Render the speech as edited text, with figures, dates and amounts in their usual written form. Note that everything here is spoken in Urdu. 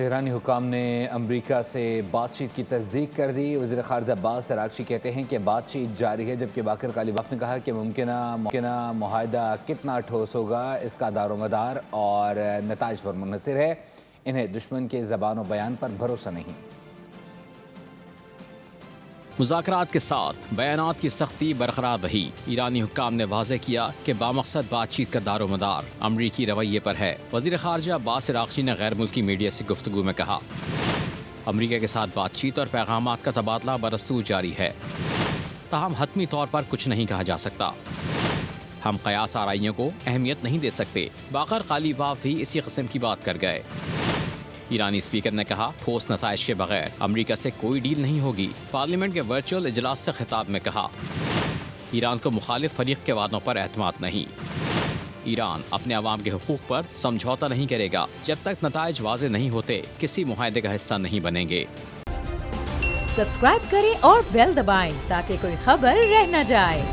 ایرانی حکام نے امریکہ سے بات چیت کی تصدیق کر دی۔ وزیر خارجہ عباس عراقچی کہتے ہیں کہ بات چیت جاری ہے، جبکہ باقر غالیباف نے کہا کہ ممکنہ معاہدہ کتنا ٹھوس ہوگا اس کا دار و مدار اور نتائج پر منحصر ہے، انہیں دشمن کے زبان و بیان پر بھروسہ نہیں۔ مذاکرات کے ساتھ بیانات کی سختی برقرار رہی۔ ایرانی حکام نے واضح کیا کہ بامقصد بات چیت کا دار و مدار امریکی رویے پر ہے۔ وزیر خارجہ عباس عراقچی نے غیر ملکی میڈیا سے گفتگو میں کہا، امریکہ کے ساتھ بات چیت اور پیغامات کا تبادلہ برسوں جاری ہے، تاہم حتمی طور پر کچھ نہیں کہا جا سکتا۔ ہم قیاس آرائیوں کو اہمیت نہیں دے سکتے۔ باقر غالیباف بھی اسی قسم کی بات کر گئے۔ ایرانی اسپیکر نے کہا، ٹھوس نتائج کے بغیر امریکہ سے کوئی ڈیل نہیں ہوگی۔ پارلیمنٹ کے ورچوئل اجلاس سے خطاب میں کہا، ایران کو مخالف فریق کے وعدوں پر اعتماد نہیں۔ ایران اپنے عوام کے حقوق پر سمجھوتا نہیں کرے گا۔ جب تک نتائج واضح نہیں ہوتے، کسی معاہدے کا حصہ نہیں بنیں گے۔ سبسکرائب کریں اور بیل دبائیں تاکہ کوئی خبر رہ نہ جائے۔